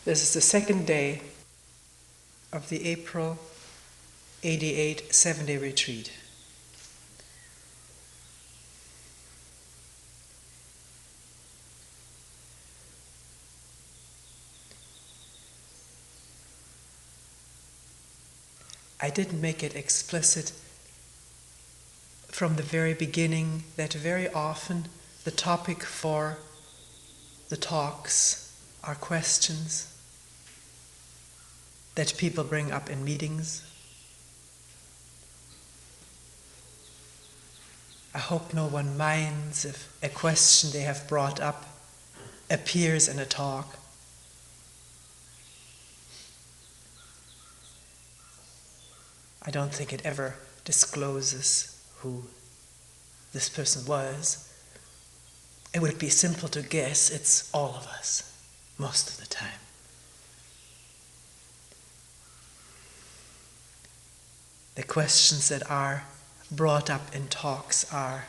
This is the second day of the April 88 7-day retreat. I didn't make it explicit from the very beginning that very often the topic for the talks are questions that people bring up in meetings. I hope no one minds if a question they have brought up appears in a talk. I don't think it ever discloses who this person was. It would be simple to guess it's all of us, most of the time. The questions that are brought up in talks are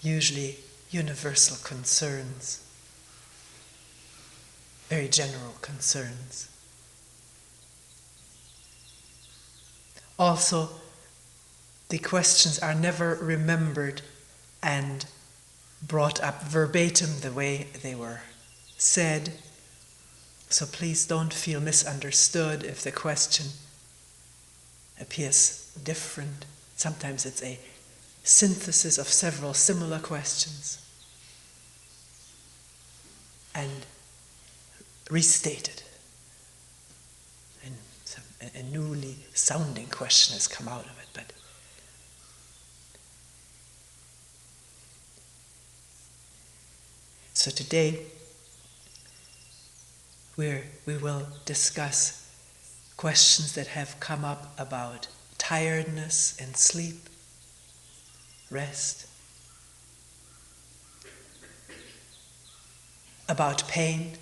usually universal concerns, very general concerns. Also, the questions are never remembered and brought up verbatim the way they were said. So please don't feel misunderstood if the question appears different. Sometimes it's a synthesis of several similar questions and restated. And a newly sounding question has come out of it. But so today we will discuss questions that have come up about tiredness and sleep, rest, about pain,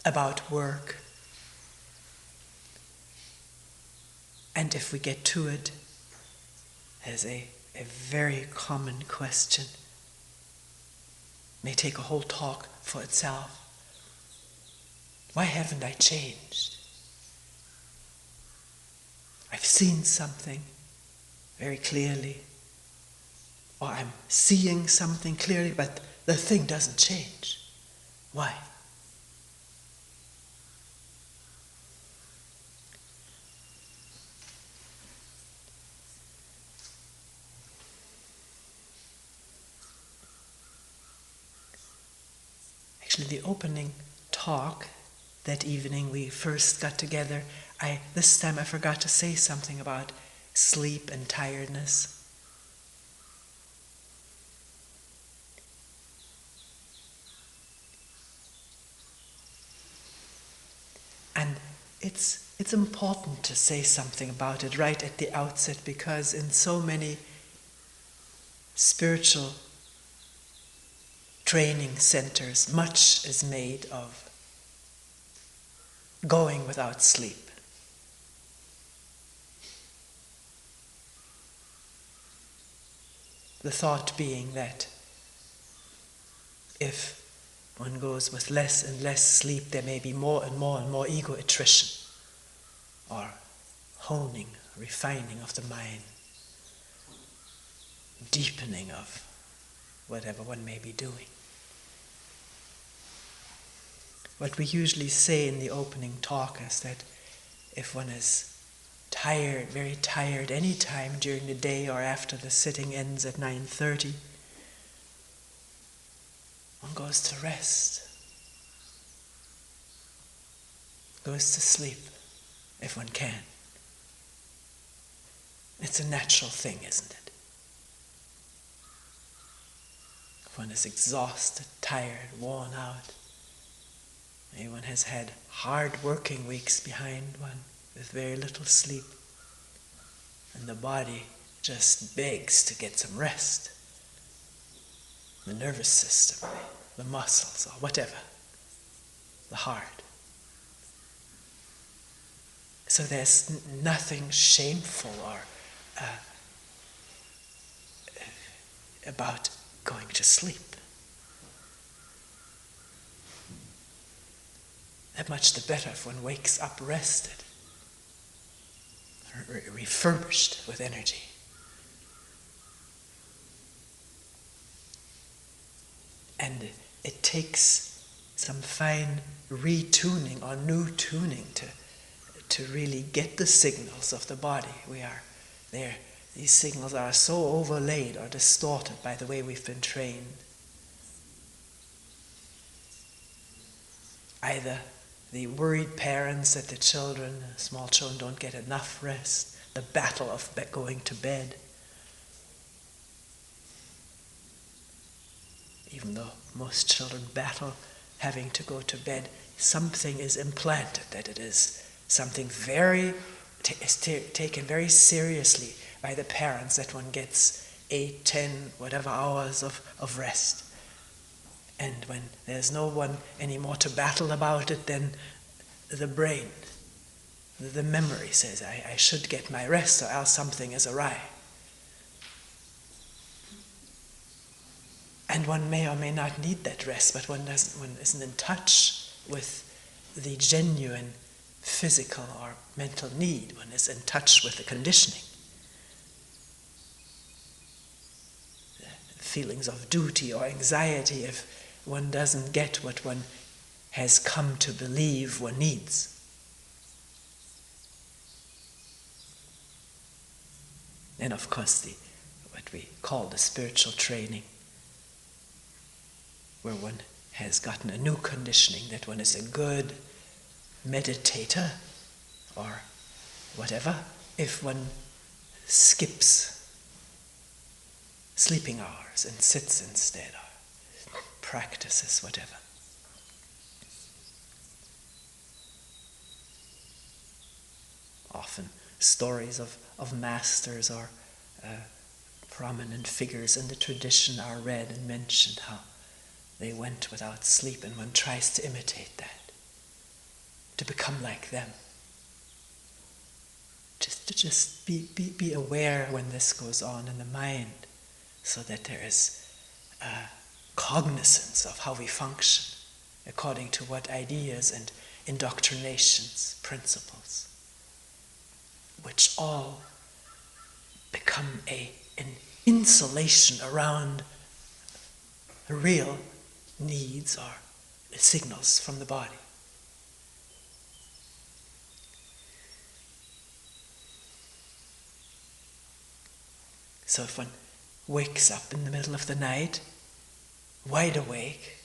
about work, and if we get to it, as a very common question, may take a whole talk for itself. Why haven't I changed? I've seen something very clearly, or I'm seeing something clearly, but the thing doesn't change. Why? Actually, the opening talk that evening we first got together, this time I forgot to say something about sleep and tiredness. And it's important to say something about it right at the outset, because in so many spiritual training centers, much is made of going without sleep. The thought being that if one goes with less and less sleep, there may be more and more and more ego attrition, or honing, refining of the mind, deepening of whatever one may be doing. What we usually say in the opening talk is that if one is tired, very tired, any time during the day or after the sitting ends at 9:30, one goes to rest, goes to sleep, if one can. It's a natural thing, isn't it? If one is exhausted, tired, worn out, maybe one has had hard working weeks behind one with very little sleep, and the body just begs to get some rest. The nervous system, the muscles, or whatever, the heart. So there's nothing shameful or about going to sleep. that much the better if one wakes up rested, refurbished with energy. And it takes some fine retuning or new tuning to really get the signals of the body. We are there. These signals are so overlaid or distorted by the way we've been trained. Either the worried parents that the small children don't get enough rest, the battle of going to bed. Even though most children battle having to go to bed, something is implanted, that it is something taken very seriously by the parents, that one gets 8, 10, whatever hours of rest. And when there's no one anymore to battle about it, then the brain, the memory says, I should get my rest or else something is awry. And one may or may not need that rest, but one isn't in touch with the genuine physical or mental need. One is in touch with the conditioning. The feelings of duty or anxiety if one doesn't get what one has come to believe one needs. And of course, what we call the spiritual training, where one has gotten a new conditioning that one is a good meditator or whatever if one skips sleeping hours and sits instead or practices whatever. Often stories of masters or prominent figures in the tradition are read and mentioned, how they went without sleep, and one tries to imitate that, to become like them. Just be aware when this goes on in the mind, so that there is cognizance of how we function according to what ideas and indoctrinations, principles, which all become an insulation around real needs or signals from the body. So if one wakes up in the middle of the night, wide awake,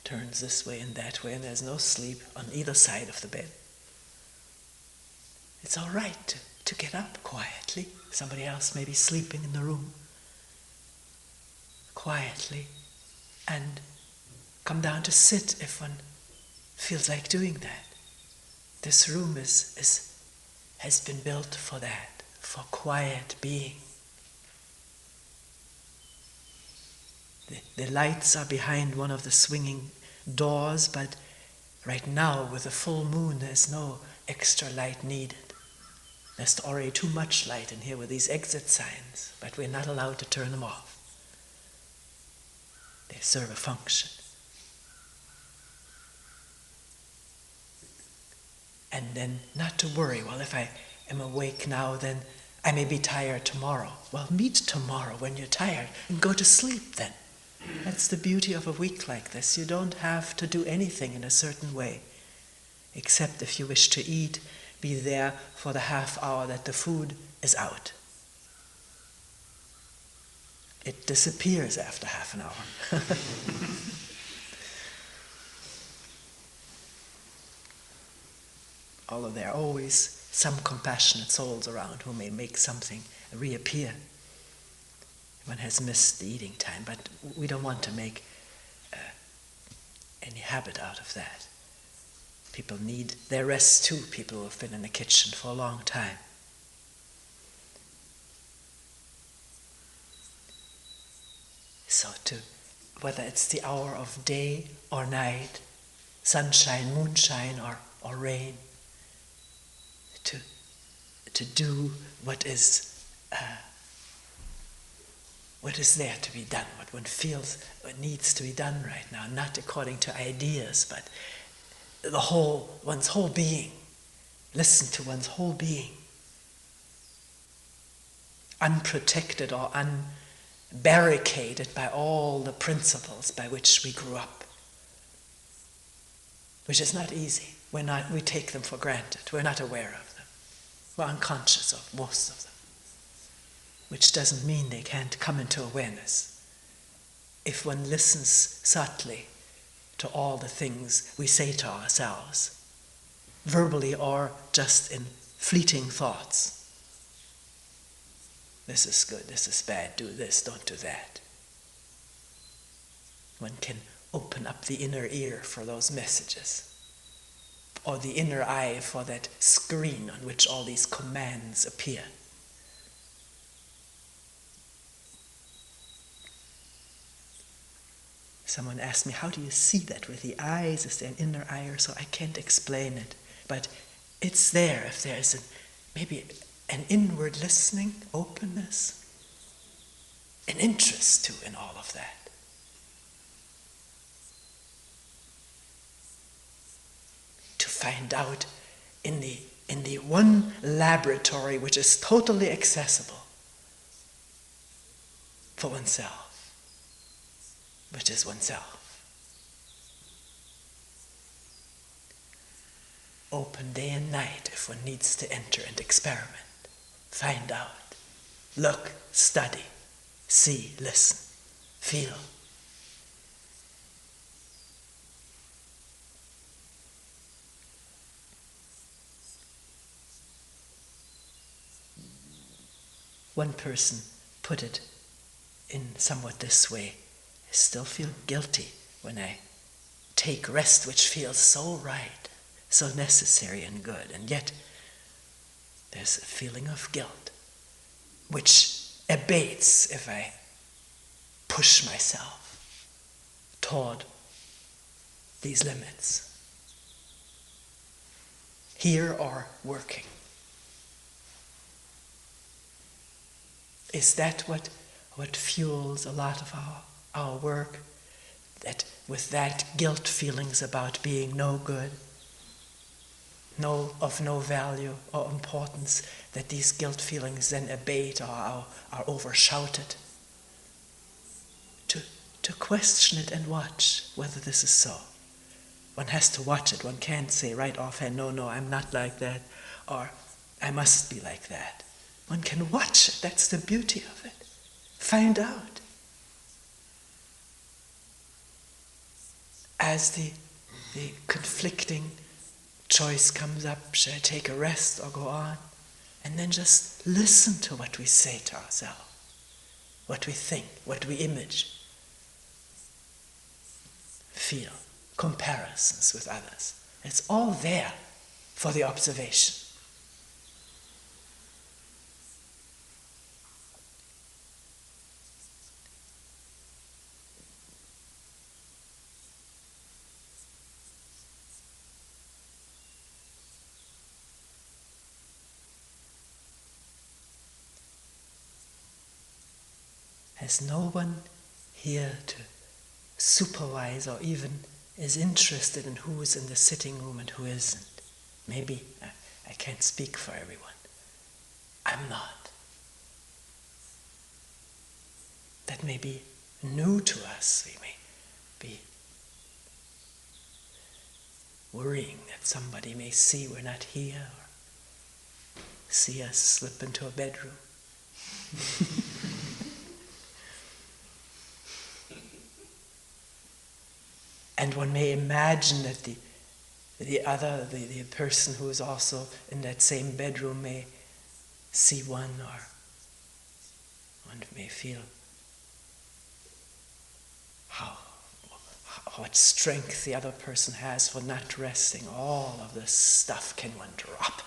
turns this way and that way, and there's no sleep on either side of the bed, it's all right to get up quietly. Somebody else may be sleeping in the room. Quietly, and come down to sit if one feels like doing that. This room has been built for that, for quiet being. The lights are behind one of the swinging doors, but right now with the full moon there's no extra light needed. There's already too much light in here with these exit signs, but we're not allowed to turn them off. They serve a function. And then not to worry, well, if I am awake now, then I may be tired tomorrow. Well, meet tomorrow when you're tired and go to sleep then. That's the beauty of a week like this. You don't have to do anything in a certain way, except if you wish to eat, be there for the half hour that the food is out. It disappears after half an hour. Although there are always some compassionate souls around who may make something reappear. One has missed the eating time, but we don't want to make any habit out of that. People need their rest too, people who have been in the kitchen for a long time. So whether it's the hour of day or night, sunshine, moonshine, or rain, to do what is what is there to be done, what one feels what needs to be done right now, not according to ideas, but one's whole being. Listen to one's whole being. Unprotected or unbarricaded by all the principles by which we grew up. Which is not easy. We take them for granted. We're not aware of them. We're unconscious of most of them. Which doesn't mean they can't come into awareness. If one listens subtly to all the things we say to ourselves, verbally or just in fleeting thoughts. This is good, this is bad, do this, don't do that. One can open up the inner ear for those messages, or the inner eye for that screen on which all these commands appear. Someone asked me, how do you see that with the eyes? Is there an inner eye or so? I can't explain it, but it's there if there is maybe an inward listening, openness, an interest too in all of that. To find out in the one laboratory which is totally accessible for oneself, which is oneself. Open day and night if one needs to enter and experiment, find out, look, study, see, listen, feel. One person put it in somewhat this way: I still feel guilty when I take rest which feels so right, so necessary and good, and yet there's a feeling of guilt which abates if I push myself toward these limits, here or working. Is that what fuels a lot of our work? That with that guilt feelings about being no good, of no value or importance, that these guilt feelings then abate or are overshouted? To question it and watch whether this is so. One has to watch it. One can't say right offhand, no, I'm not like that, or I must be like that. One can watch it. That's the beauty of it. Find out. As the conflicting choice comes up, shall I take a rest or go on? And then just listen to what we say to ourselves, what we think, what we image, feel, comparisons with others. It's all there for the observation. Has no one here to supervise or even is interested in who is in the sitting room and who isn't? Maybe I can't speak for everyone. I'm not. That may be new to us. We may be worrying that somebody may see we're not here or see us slip into a bedroom. And one may imagine that the person who is also in that same bedroom may see one, or one may feel what strength the other person has for not resting. All of this stuff can one drop.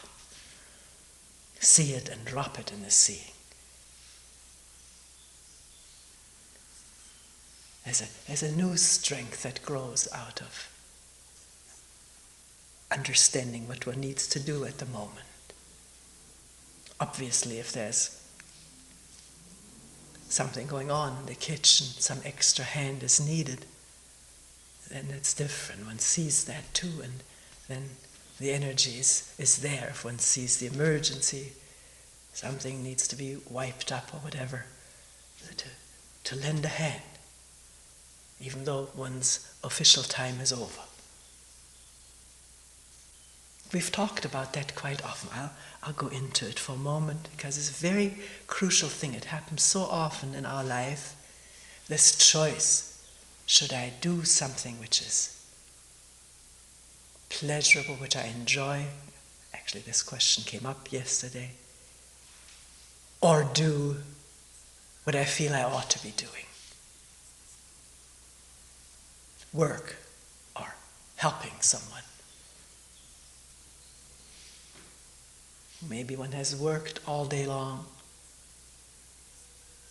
See it and drop it in the seeing. There's a new strength that grows out of understanding what one needs to do at the moment. Obviously, if there's something going on in the kitchen, some extra hand is needed, then it's different. One sees that too, and then the energy is there. If one sees the emergency, something needs to be wiped up or whatever, to lend a hand, even though one's official time is over. We've talked about that quite often. I'll go into it for a moment because it's a very crucial thing. It happens so often in our life, this choice. Should I do something which is pleasurable, which I enjoy? Actually, this question came up yesterday. Or do what I feel I ought to be doing? Work or helping someone. Maybe one has worked all day long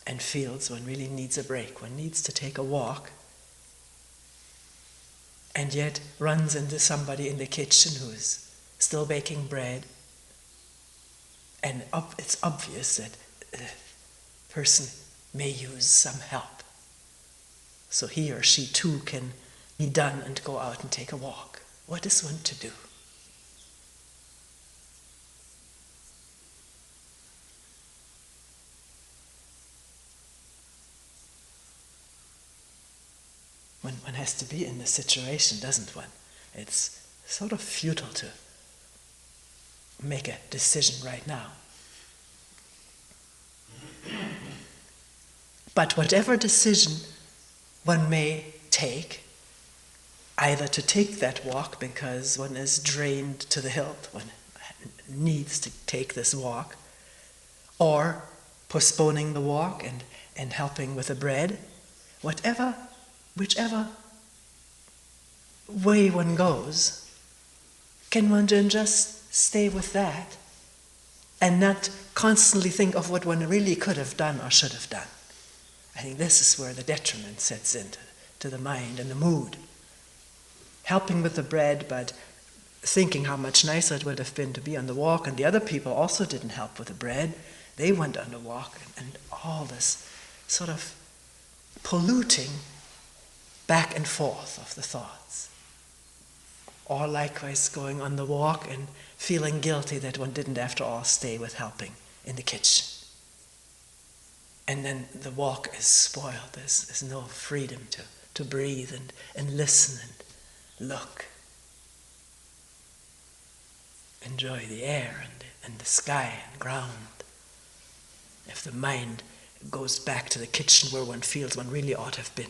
and feels one really needs a break. One needs to take a walk, and yet runs into somebody in the kitchen who is still baking bread, and it's obvious that the person may use some help. So he or she too can be done and go out and take a walk. What is one to do? One has to be in the situation, doesn't one? It's sort of futile to make a decision right now. But whatever decision one may take, either to take that walk because one is drained to the hilt, one needs to take this walk, or postponing the walk and helping with the bread, whichever way one goes, can one then just stay with that and not constantly think of what one really could have done or should have done? I think this is where the detriment sets in to the mind and the mood. Helping with the bread, but thinking how much nicer it would have been to be on the walk, and the other people also didn't help with the bread. They went on the walk, and all this sort of polluting back and forth of the thoughts. Or likewise going on the walk and feeling guilty that one didn't after all stay with helping in the kitchen. And then the walk is spoiled. There's no freedom to breathe and listen and look. Enjoy the air and the sky and ground. If the mind goes back to the kitchen where one feels one really ought to have been.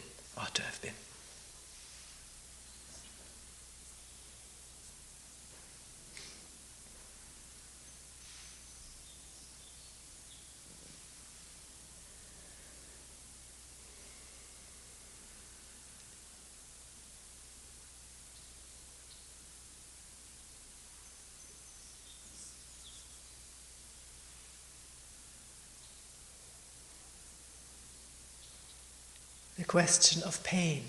The question of pain.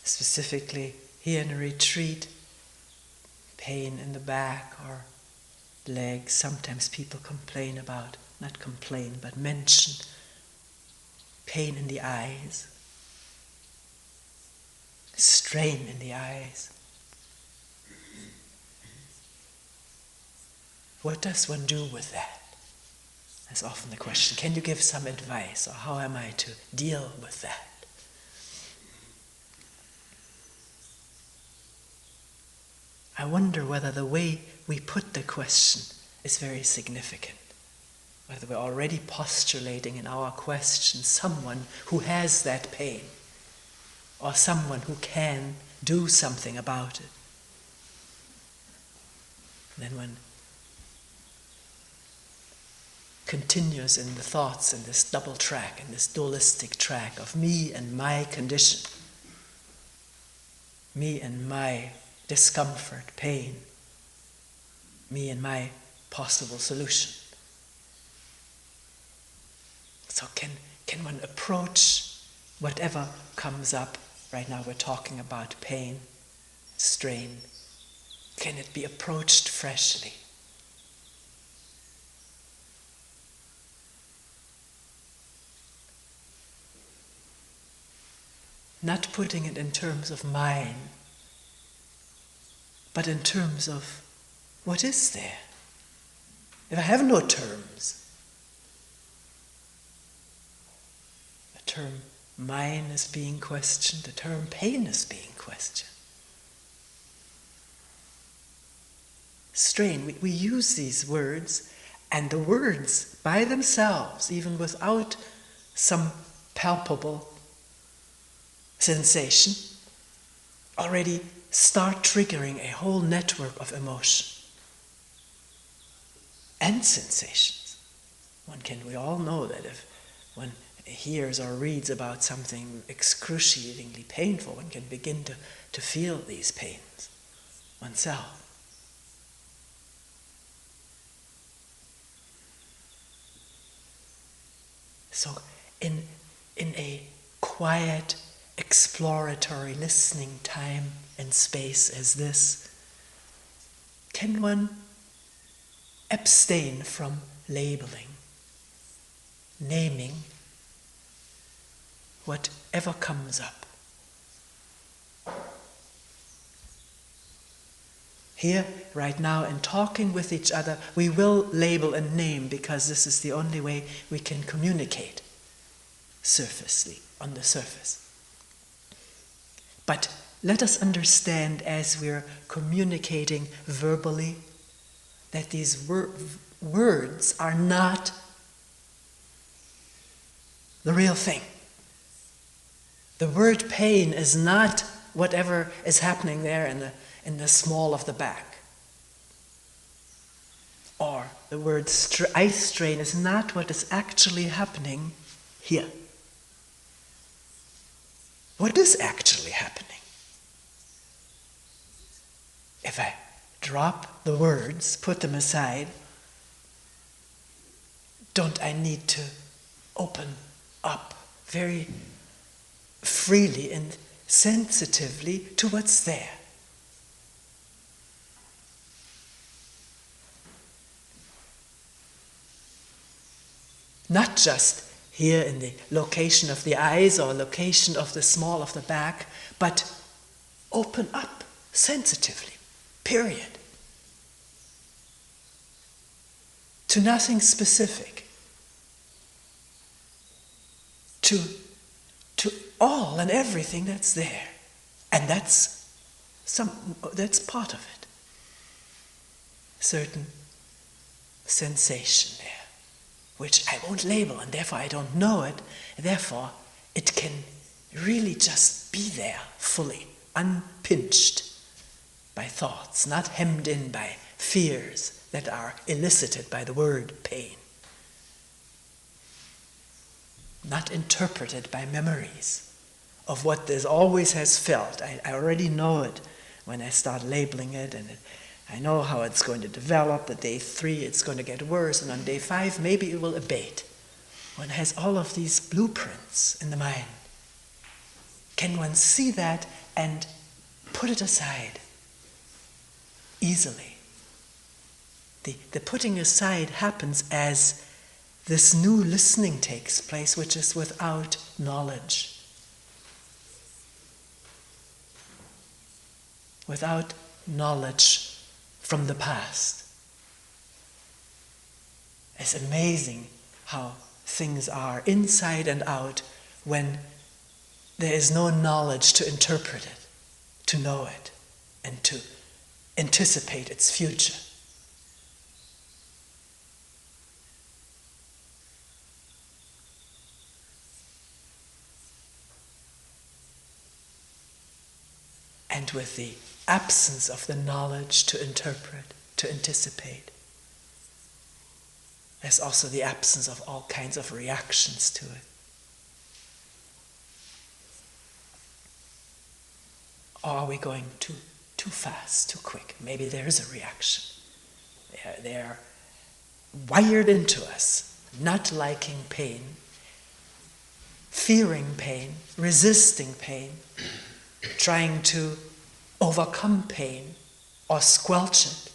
Specifically here in a retreat, pain in the back or legs. Sometimes people complain about, not complain, but mention pain in the eyes, strain in the eyes. What does one do with that? That's often the question. Can you give some advice, or how am I to deal with that? I wonder whether the way we put the question is very significant. Whether we're already postulating in our question someone who has that pain, or someone who can do something about it. Then one continues in the thoughts in this double track, in this dualistic track of me and my condition, me and my discomfort, pain, me and my possible solution. So can one approach whatever comes up? Right now we're talking about pain, strain. Can it be approached freshly? not putting it in terms of mine, but in terms of what is there. If I have no terms, the term mine is being questioned, the term pain is being questioned. Strain, we use these words, and the words by themselves, even without some palpable sensation, already start triggering a whole network of emotion and sensations. We all know that if one hears or reads about something excruciatingly painful, one can begin to feel these pains oneself. So in a quiet, exploratory listening time and space as this, can one abstain from labeling, naming whatever comes up? Here, right now, in talking with each other, we will label and name because this is the only way we can communicate surfacely, on the surface. But let us understand as we're communicating verbally that these words are not the real thing. The word pain is not whatever is happening there in the small of the back. Or the word eye strain is not what is actually happening here. What is actually happening? If I drop the words, put them aside, don't I need to open up very freely and sensitively to what's there? Not just here in the location of the eyes or location of the small of the back, but open up sensitively, period. To nothing specific. To all and everything that's there. And that's part of it. Certain sensation there, which I won't label, and therefore I don't know it, therefore it can really just be there fully, unpinched by thoughts, not hemmed in by fears that are elicited by the word pain, not interpreted by memories of what this always has felt. I already know it when I start labeling it, and I know how it's going to develop. At day 3 it's going to get worse, and on day 5 maybe it will abate. One has all of these blueprints in the mind. Can one see that and put it aside easily? The putting aside happens as this new listening takes place, which is without knowledge. Without knowledge from the past. It's amazing how things are inside and out when there is no knowledge to interpret it, to know it, and to anticipate its future. And with the absence of the knowledge to interpret, to anticipate, there's also the absence of all kinds of reactions to it. Or are we going too fast, too quick? Maybe there is a reaction. They're wired into us, not liking pain, fearing pain, resisting pain, trying to overcome pain or squelch it,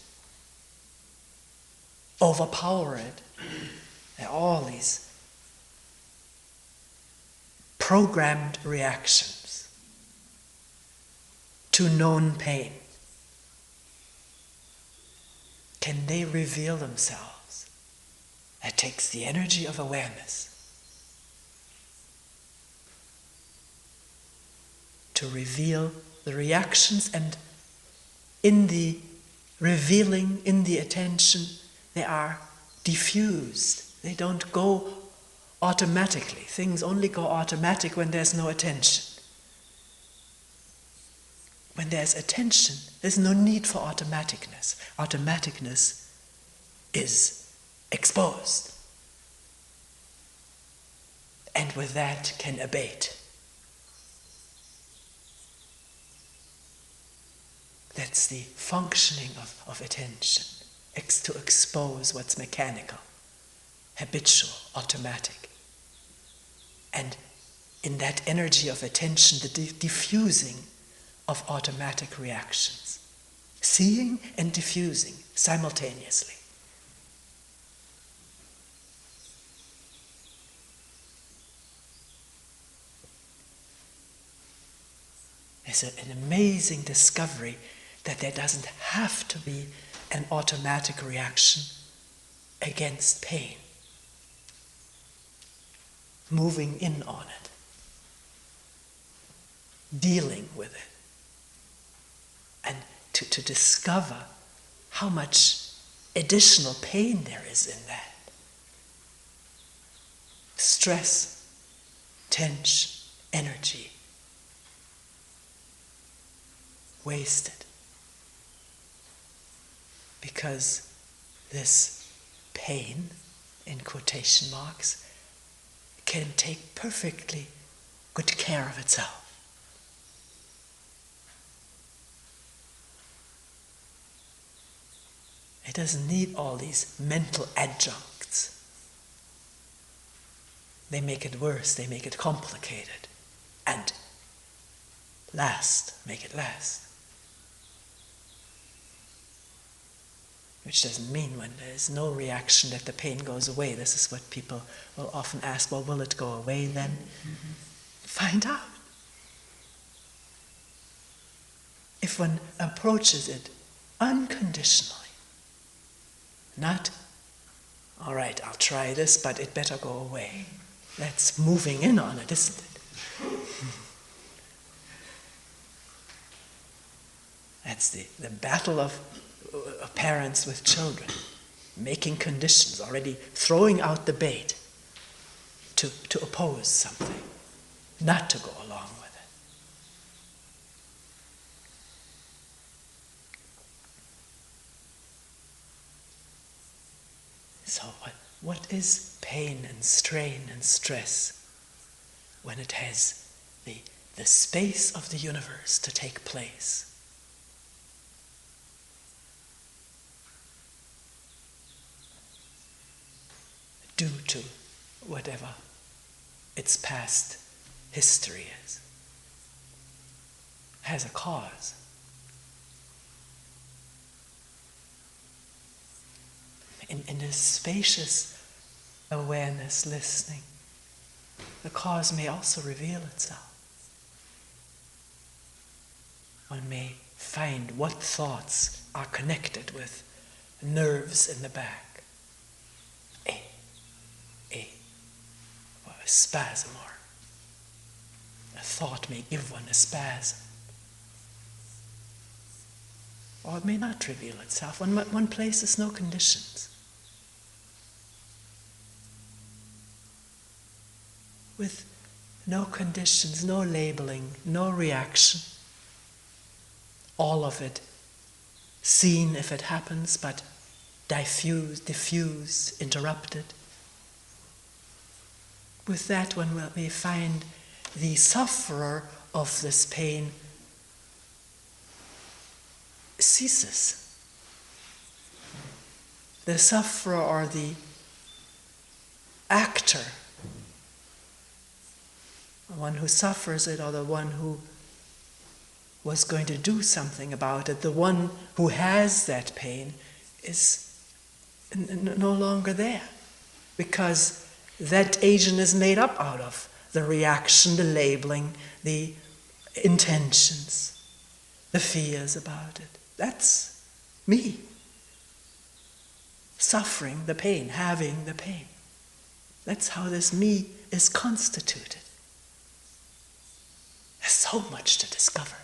overpower it. There are all these programmed reactions. to known pain, can they reveal themselves? That takes the energy of awareness to reveal the reactions, and in the revealing, in the attention, they are diffused. They don't go automatically. Things only go automatic when there's no attention. When there's attention, there's no need for automaticness. Automaticness is exposed. And with that can abate. That's the functioning of attention, to expose what's mechanical, habitual, automatic. And in that energy of attention, the diffusing of automatic reactions, seeing and diffusing simultaneously. It's an amazing discovery that there doesn't have to be an automatic reaction against pain, moving in on it, dealing with it, and to discover how much additional pain there is in that. Stress, tension, energy, wasted. Because this pain, in quotation marks, can take perfectly good care of itself. It doesn't need all these mental adjuncts. They make it worse, they make it complicated, and make it last. Which doesn't mean when there's no reaction that the pain goes away. This is what people will often ask, well, will it go away then? Mm-hmm. Find out. If one approaches it unconditionally, not, all right, I'll try this, but it better go away. That's moving in on it, isn't it? That's the battle of parents with children, making conditions, already throwing out the bait to oppose something, not to go along with it. So what is pain and strain and stress when it has the space of the universe to take place? Due to whatever its past history is, has a cause. In this spacious awareness, listening, the cause may also reveal itself. One may find what thoughts are connected with nerves in the back. Or a spasm, or a thought may give one a spasm. Or it may not reveal itself. One places no conditions. With no conditions, no labeling, no reaction. All of it seen if it happens, but diffused, interrupted. With that, one may find the sufferer of this pain ceases. The sufferer or the actor, the one who suffers it or the one who was going to do something about it, the one who has that pain is no longer there, because that agent is made up out of the reaction, the labeling, the intentions. the fears about it. That's me. Suffering the pain, having the pain. That's how this me is constituted. There's so much to discover.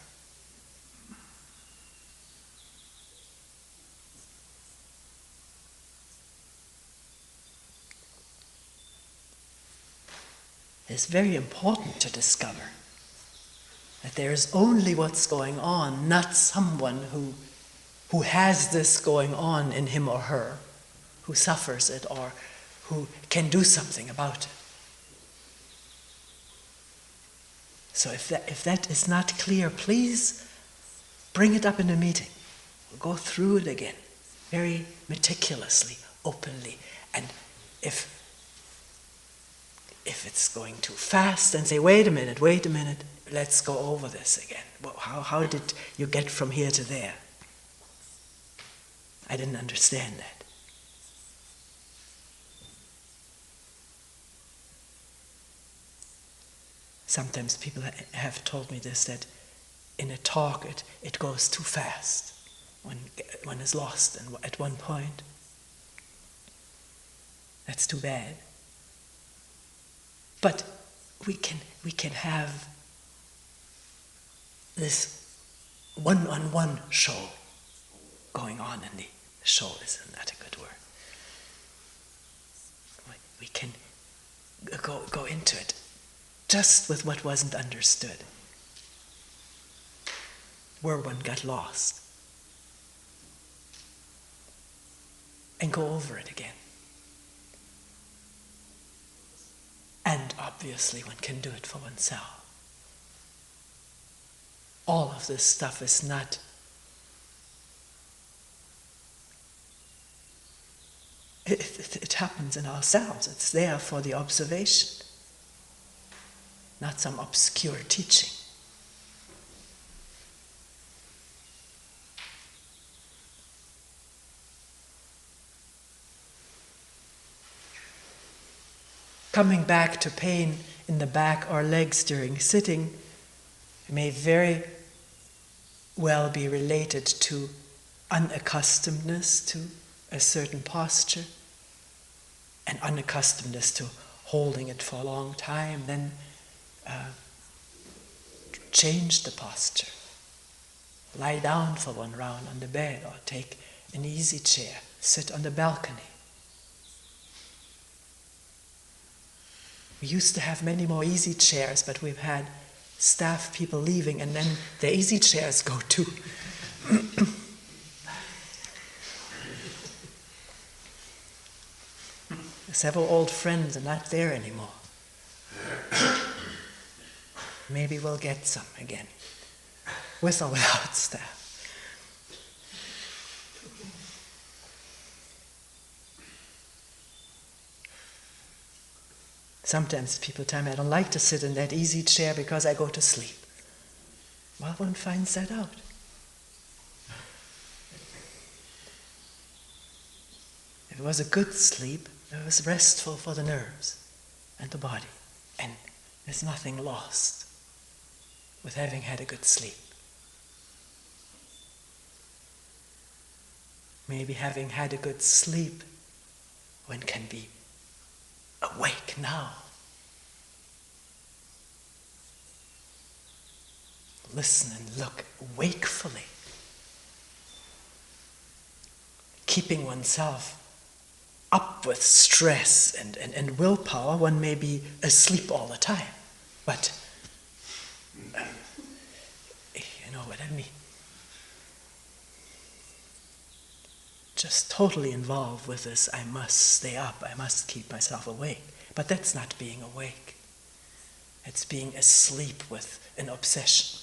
It's very important to discover that there is only what's going on, not someone who has this going on in him or her, who suffers it or who can do something about it. So if that is not clear, please bring it up in a meeting. We'll go through it again, very meticulously, openly. And if it's going too fast, then say, wait a minute, let's go over this again. Well, how did you get from here to there? I didn't understand that. Sometimes people have told me this, that in a talk it goes too fast. One is lost at one point. That's too bad. But we can have this one-on-one show going on in the show. Isn't that a good word? We can go into it just with what wasn't understood, where one got lost, and go over it again. And obviously one can do it for oneself. All of this stuff is not it happens in ourselves. It's there for the observation, not some obscure teaching. Coming back to pain in the back or legs during sitting may very well be related to unaccustomedness to a certain posture and unaccustomedness to holding it for a long time. Then change the posture. Lie down for one round on the bed or take an easy chair. Sit on the balcony. We used to have many more easy chairs, but we've had staff people leaving, and then the easy chairs go too. Several old friends are not there anymore. Maybe we'll get some again, with or without staff. Sometimes people tell me, I don't like to sit in that easy chair because I go to sleep. Well, one finds that out. If it was a good sleep, it was restful for the nerves and the body. And there's nothing lost with having had a good sleep. Maybe having had a good sleep, one can be awake now. Listen and look wakefully. Keeping oneself up with stress and willpower, one may be asleep all the time. But, you know what I mean. Just totally involved with this, I must stay up, I must keep myself awake. But that's not being awake. It's being asleep with an obsession.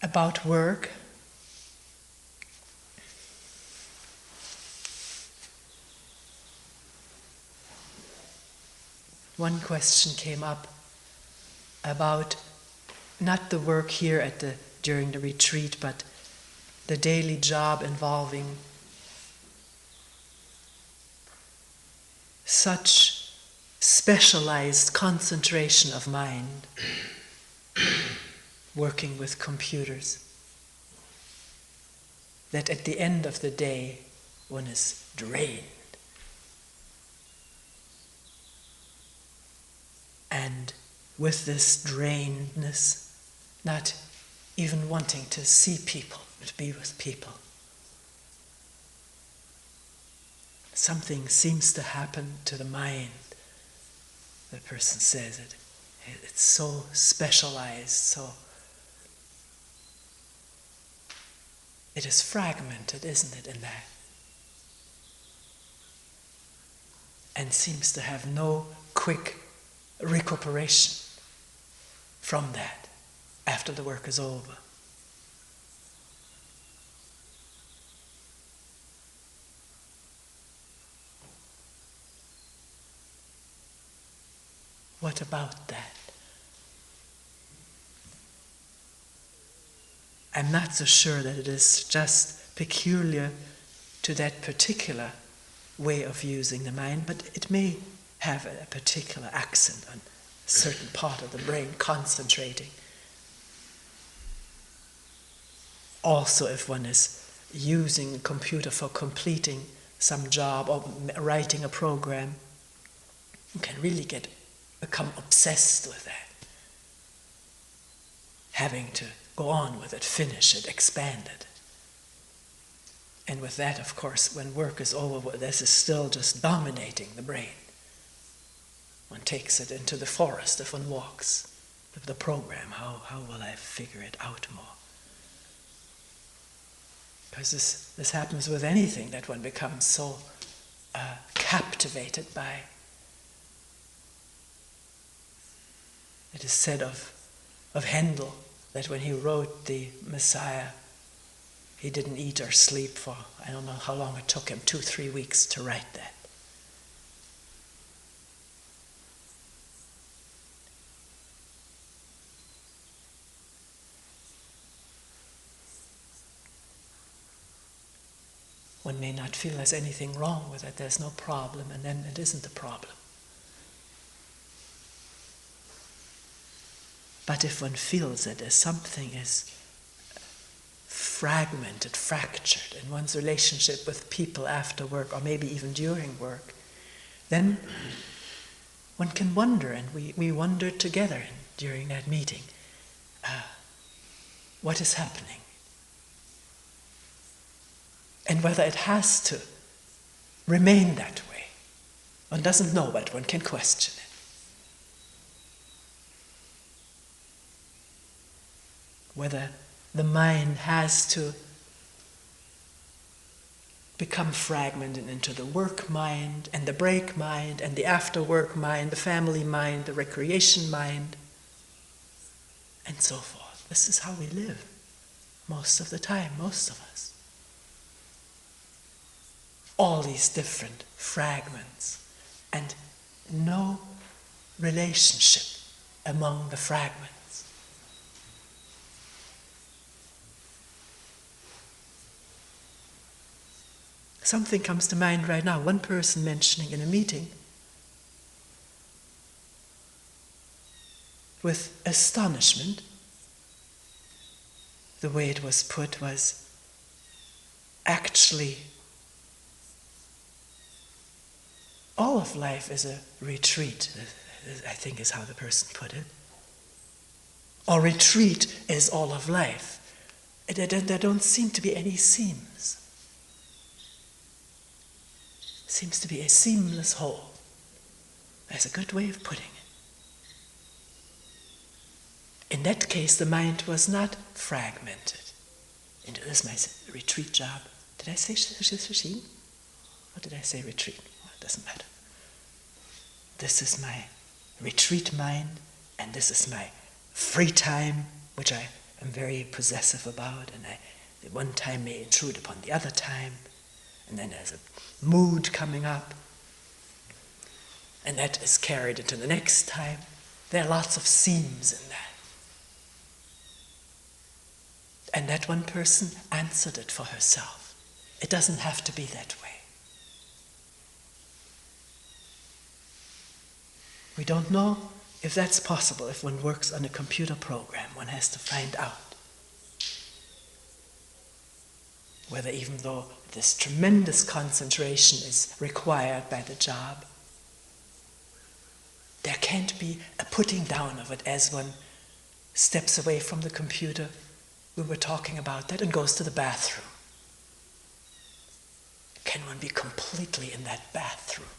About work, one question came up about not the work here during the retreat, but the daily job involving such specialized concentration of mind, working with computers, that at the end of the day one is drained. And with this drainedness, not even wanting to see people, to be with people. Something seems to happen to the mind. The person says it's so specialized, so it is fragmented, isn't it, in that? And seems to have no quick recuperation from that after the work is over. What about that? I'm not so sure that it is just peculiar to that particular way of using the mind, but it may have a particular accent on a certain part of the brain concentrating. Also, if one is using a computer for completing some job or writing a program, you can really become obsessed with that. Having to go on with it, finish it, expand it. And with that, of course, when work is over, this is still just dominating the brain. One takes it into the forest if one walks. The program, how will I figure it out more? Because this happens with anything that one becomes so captivated by. It is said of Handel that when he wrote the Messiah, he didn't eat or sleep for, I don't know how long it took him, 2-3 weeks to write that. One may not feel there's anything wrong with it, there's no problem, and then it isn't a problem. But if one feels that there's something is fragmented, fractured in one's relationship with people after work, or maybe even during work, then one can wonder, and we wondered together during that meeting, what is happening? And whether it has to remain that way. One doesn't know, but one can question it. Whether the mind has to become fragmented into the work mind and the break mind and the after work mind, the family mind, the recreation mind, and so forth. This is how we live most of the time, most of us. All these different fragments and no relationship among the fragments. Something comes to mind right now. One person mentioning in a meeting with astonishment, the way it was put was actually all of life is a retreat, I think is how the person put it. Or retreat is all of life. There don't seem to be any seams. Seems to be a seamless whole. That's a good way of putting it. In that case, the mind was not fragmented into this my retreat job. Did I say shishim? Or did I say retreat? Well, it doesn't matter. This is my retreat mind, and this is my free time, which I am very possessive about, and the one time may intrude upon the other time, and then there's a mood coming up. And that is carried into the next time. There are lots of seams in that. And that one person answered it for herself. It doesn't have to be that way. We don't know if that's possible. If one works on a computer program, one has to find out whether, even though this tremendous concentration is required by the job, there can't be a putting down of it as one steps away from the computer. We were talking about that, and goes to the bathroom. Can one be completely in that bathroom?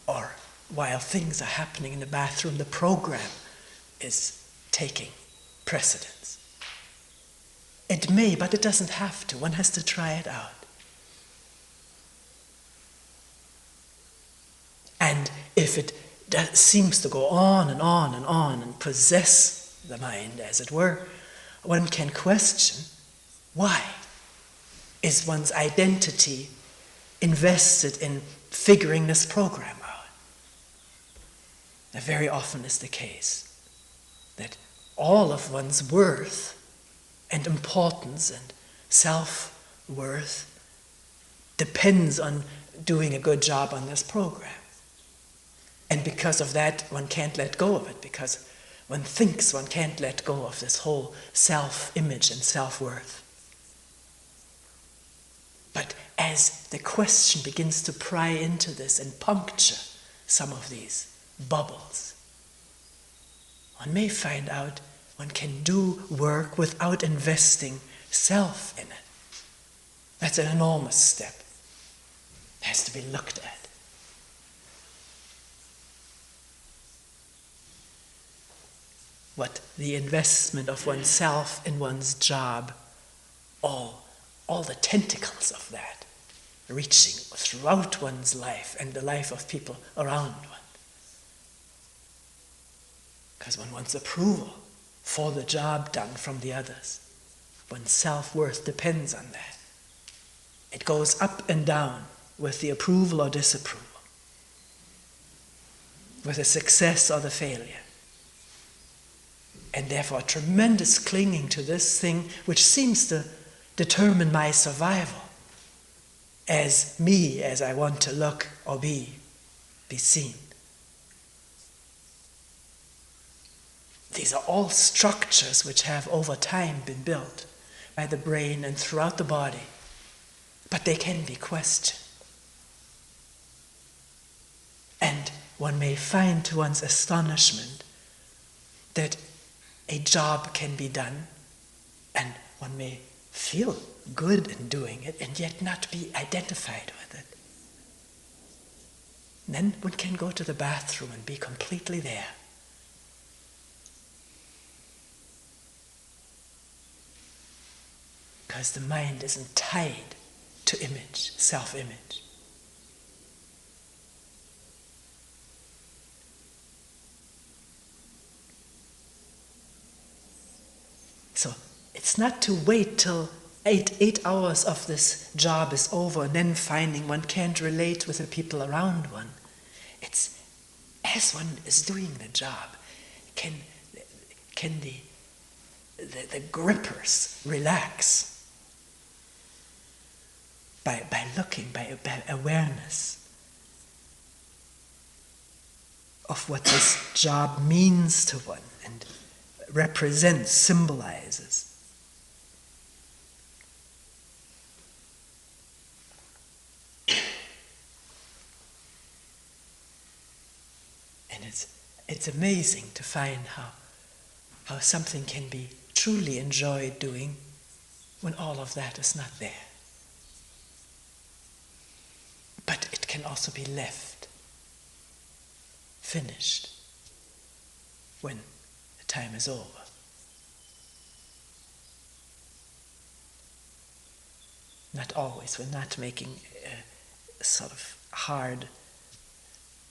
Or while things are happening in the bathroom, the program is taking precedence. It may, but it doesn't have to. One has to try it out. And if it seems to go on and on and on and possess the mind, as it were, one can question, why is one's identity invested in figuring this program out? That very often is the case, that all of one's worth and importance and self-worth depends on doing a good job on this program. And because of that, one can't let go of it, because one thinks one can't let go of this whole self-image and self-worth. But as the question begins to pry into this and puncture some of these bubbles, one may find out one can do work without investing self in it. That's an enormous step. It has to be looked at. What the investment of oneself in one's job, all the tentacles of that, reaching throughout one's life and the life of people around one. Because one wants approval for the job done from the others. One's self-worth depends on that. It goes up and down with the approval or disapproval, with the success or the failure. And therefore a tremendous clinging to this thing which seems to determine my survival as me, as I want to look or be seen. These are all structures which have over time been built by the brain and throughout the body, but they can be questioned. And one may find to one's astonishment that a job can be done, and one may feel good in doing it, and yet not be identified with it. And then one can go to the bathroom and be completely there. Because the mind isn't tied to image, self-image. So it's not to wait till eight hours of this job is over and then finding one can't relate with the people around one. It's as one is doing the job, can the grippers relax by looking, by awareness of what this job means to one and represents, symbolizes. And it's amazing to find how something can be truly enjoyed doing when all of that is not there. But it can also be left, finished, when the time is over. Not always. We're not making sort of hard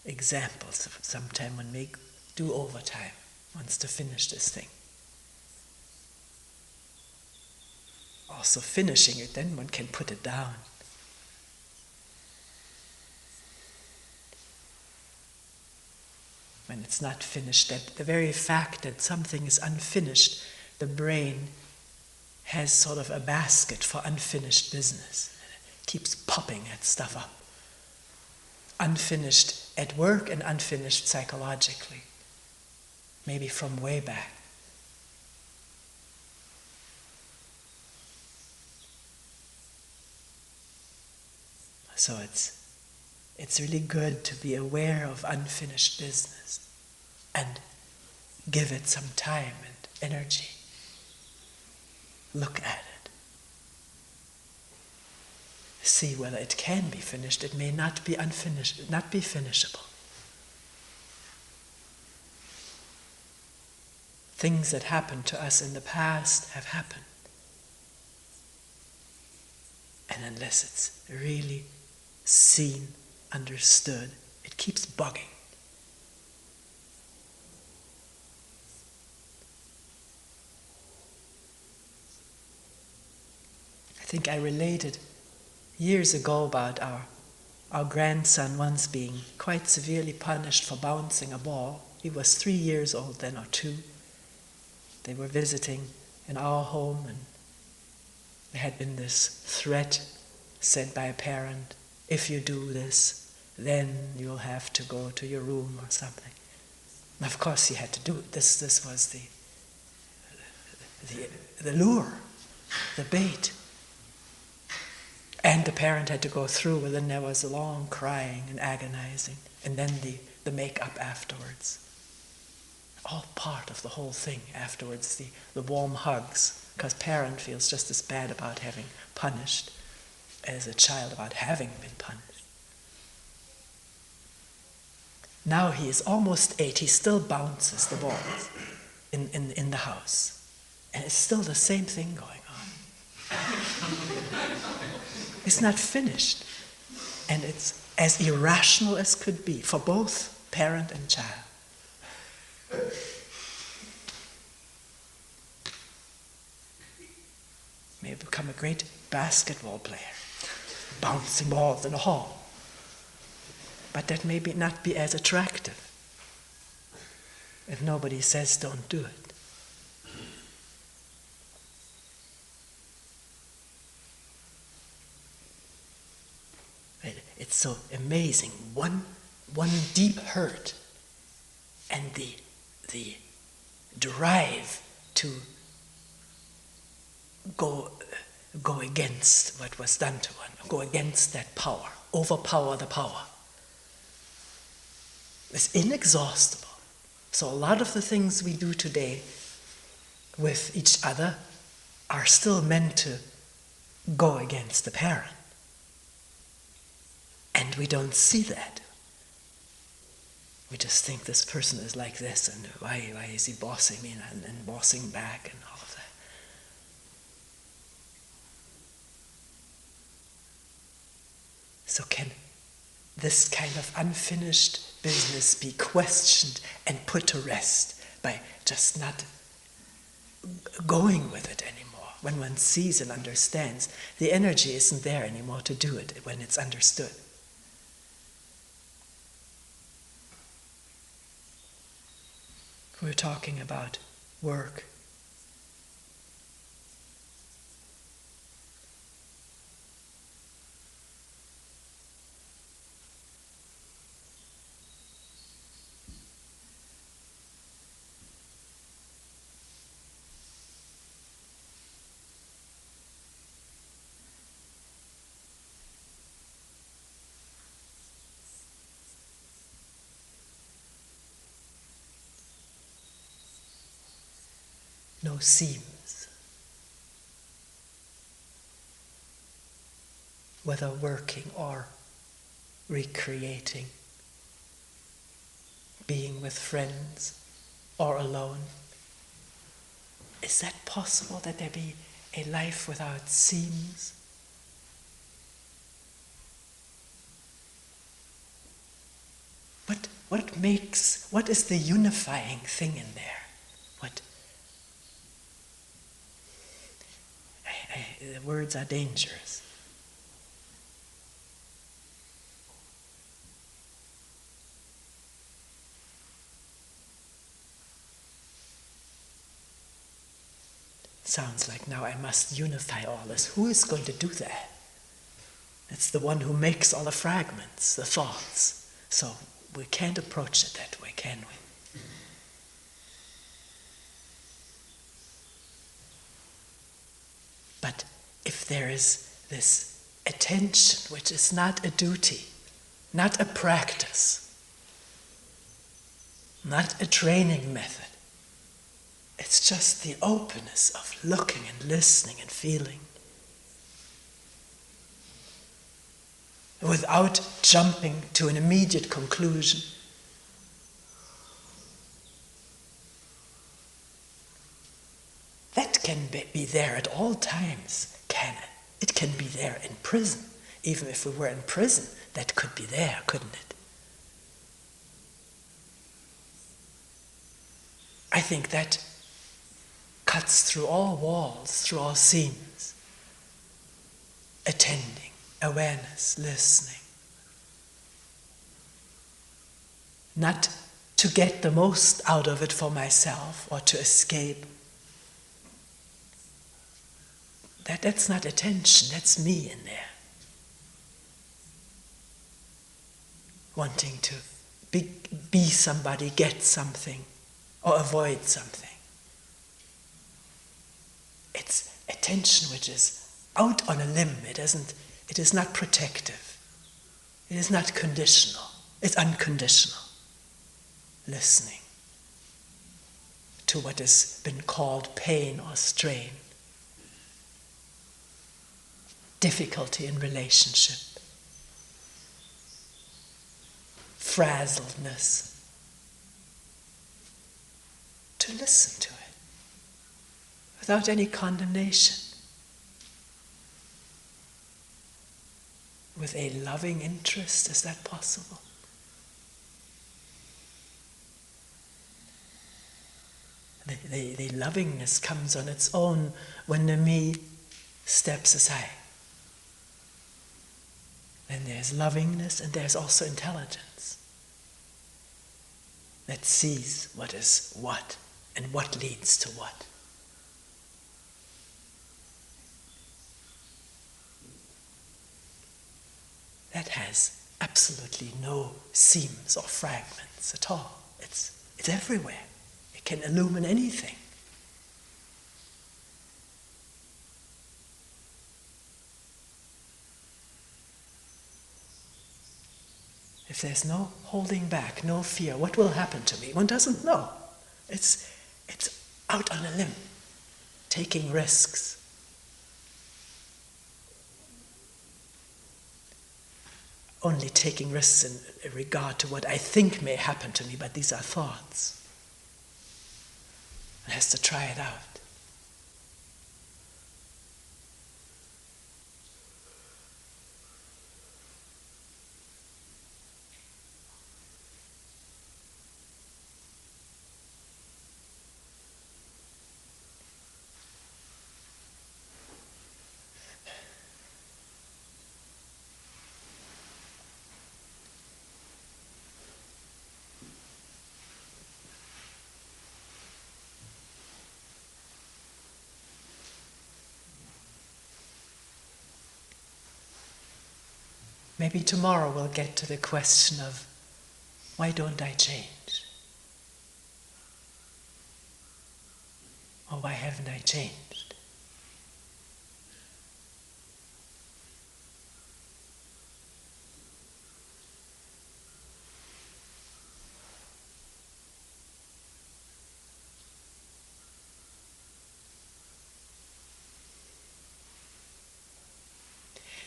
examples. Sometimes one may do overtime, wants to finish this thing. also finishing it, then one can put it down. When it's not finished, that the very fact that something is unfinished, the brain has sort of a basket for unfinished business. It keeps popping that stuff up. Unfinished at work and unfinished psychologically. Maybe from way back. So it's really good to be aware of unfinished business and give it some time and energy. Look at it. See whether it can be finished. It may not be unfinished, not be finishable. Things that happened to us in the past have happened. And unless it's really seen, understood, it keeps bugging. I think I related years ago about our grandson once being quite severely punished for bouncing a ball. He was 3 years old then, or 2. They were visiting in our home, and there had been this threat sent by a parent, if you do this, then you'll have to go to your room or something. And of course he had to do it. This was the lure, the bait. And the parent had to go through, and then there was a long crying and agonizing, and then the make-up afterwards. All part of the whole thing afterwards, the warm hugs, because parent feels just as bad about having punished as a child about having been punished. Now he is almost 8, he still bounces the balls in the house. And it's still the same thing going on. It's not finished. And it's as irrational as could be for both parent and child. May have become a great basketball player, bouncing balls in a hall. But that may not be as attractive if nobody says don't do it. It's so amazing. One deep hurt and the drive to go against what was done to one, go against that power, overpower the power. It's inexhaustible. So a lot of the things we do today with each other are still meant to go against the parent. And we don't see that. We just think this person is like this, and why is he bossing me and bossing back and all of that. So can this kind of unfinished business be questioned and put to rest by just not going with it anymore? When one sees and understands, the energy isn't there anymore to do it when it's understood. We're talking about work. No seams. Whether working or recreating, being with friends or alone. Is that possible, that there be a life without seams? What is the unifying thing in there? The words are dangerous. Sounds like now I must unify all this. Who is going to do that? It's the one who makes all the fragments, the thoughts. So we can't approach it that way, can we? But if there is this attention, which is not a duty, not a practice, not a training method, it's just the openness of looking and listening and feeling, without jumping to an immediate conclusion. That can be there at all times, can it? It can be there in prison. Even if we were in prison, that could be there, couldn't it? I think that cuts through all walls, through all seams. Attending, awareness, listening. Not to get the most out of it for myself or to escape. That's not attention, that's me in there. Wanting to be somebody, get something, or avoid something. It's attention which is out on a limb. It is not protective. It is not conditional. It's unconditional. Listening to what has been called pain or strain. Difficulty in relationship. Frazzledness. To listen to it without any condemnation, with a loving interest. Is that possible? The lovingness comes on its own when the me steps aside. Then there's lovingness and there's also intelligence that sees what is what and what leads to what. That has absolutely no seams or fragments at all. It's everywhere. It can illumine anything. If there's no holding back, no fear, what will happen to me? One doesn't know. It's out on a limb, taking risks. Only taking risks in regard to what I think may happen to me, but these are thoughts. One has to try it out. Maybe tomorrow we'll get to the question of, why don't I change? Or why haven't I changed?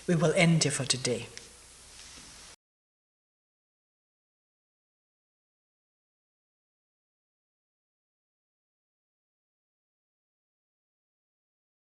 We will end here for today.